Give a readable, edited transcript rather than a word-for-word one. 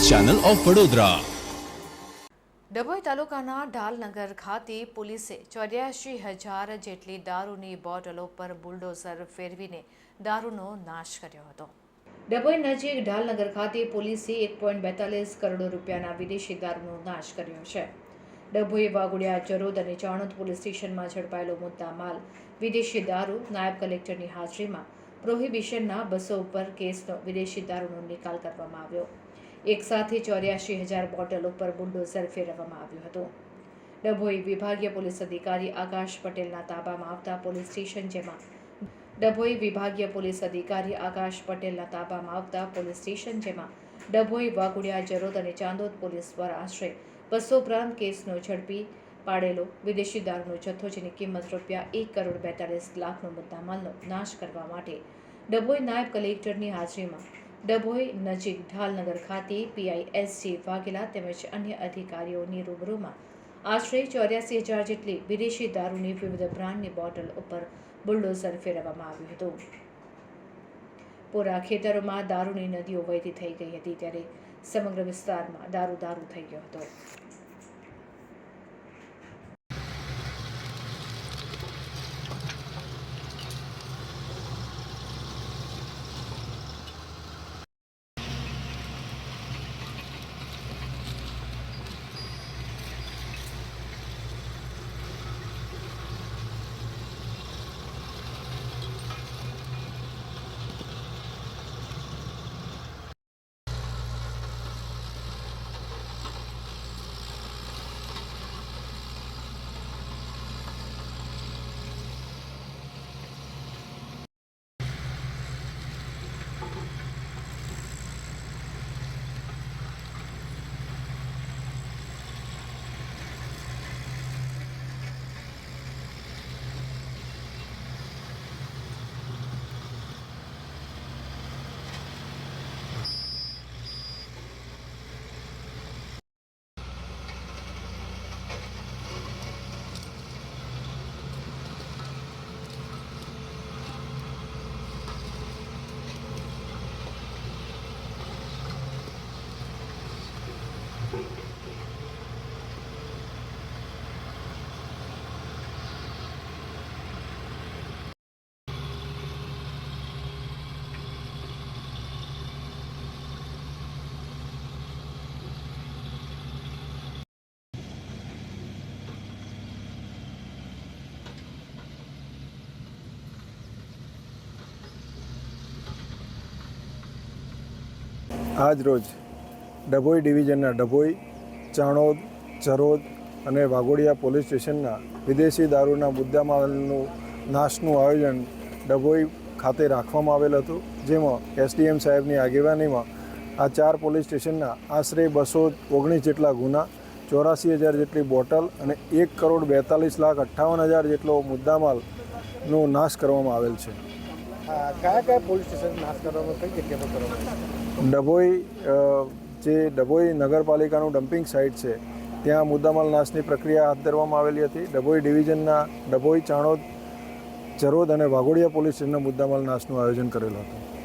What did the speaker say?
Channel of Vadodara. Dabhoi તાલુકાના ઢાલનગર ખાતે પોલીસે 84,000 જેટલી દારૂની બોટલો પર બુલડોઝર ફેરવીને દારૂનો નાશ કર્યો હતો। ડભોઈ નજીક ઢાલનગર ખાતે પોલીસે 1.42 કરોડ રૂપિયાના વિદેશી દારૂનો નાશ કર્યો છે। ડભોઈ વાઘોડિયા જરોદ અને ચાણોદ પોલીસ સ્ટેશનમાં ઝડપાયેલો મુદ્દામાલ વિદેશી દારૂ નાયબ કલેક્ટરની હાજરીમાં પ્રોહિબિશનના 200 ઉપર કેસનો વિદેશી દારૂનો નિકાલ કરવામાં આવ્યો। એક સાથે 84,000 બોટલ ઉપર બુલડોઝર ફેરવવામાં આવ્યું હતું। ડભોઈ વિભાગીય પોલીસ અધિકારી આકાશ પટેલના તાબામાં આવતા પોલીસ સ્ટેશન જેમાં ડભોઈ વાઘોડિયા જરોદ અને ચાંદોદ પોલીસ દ્વારા આશરે 200 ઉપરાંત કેસનો ઝડપી પાડેલો વિદેશી દારૂનો જથ્થો જેની કિંમત ₹1,42,00,000નો મુદ્દામાલનો નાશ કરવા માટે ડભોઈ નાયબ કલેક્ટરની હાજરીમાં ડભોઈ નજીક ઢાલનગર ખાતે PISG વાઘેલા તેમજ અન્ય અધિકારીઓની રૂબરૂમાં આશરે 84,000 જેટલી વિદેશી દારૂની વિવિધ બ્રાન્ડની બોટલ ઉપર બુલડોઝર ફેરવવામાં આવ્યું હતું। પૂરા ખેતરોમાં દારૂની નદીઓ વહેતી થઈ ગઈ હતી ત્યારે સમગ્ર વિસ્તારમાં દારૂ થઈ ગયો હતો। આજ રોજ ડભોઈ ડિવિઝનના ડભોઈ, ચાણોદ, જરોદ અને વાઘોડિયા પોલીસ સ્ટેશનના વિદેશી દારૂના મુદ્દામાલનું નાશનું આયોજન ડભોઈ ખાતે રાખવામાં આવેલ હતું, જેમાં SDM સાહેબની આગેવાનીમાં આ 4 પોલીસ સ્ટેશનના આશરે 219 જેટલા ગુના, 84,000 જેટલી બોટલ અને 1,42,58,000 જેટલો મુદ્દામાલનો નાશ કરવામાં આવેલ છે। કયા પોલીસ સ્ટેશન નાશ કરવામાં કઈ જગ્યા પર કરવામાં? ડભોઈ જે ડભોઈ નગરપાલિકાનું ડમ્પિંગ સાઇટ છે ત્યાં મુદ્દામાલ નાશની પ્રક્રિયા હાથ ધરવામાં આવેલી હતી। ડભોઈ ડિવિઝનના ડભોઈ, ચાણોદ, જરોદ અને વાઘોડિયા પોલીસ સ્ટેશનના મુદ્દામાલ નાશનું આયોજન કરેલું હતું।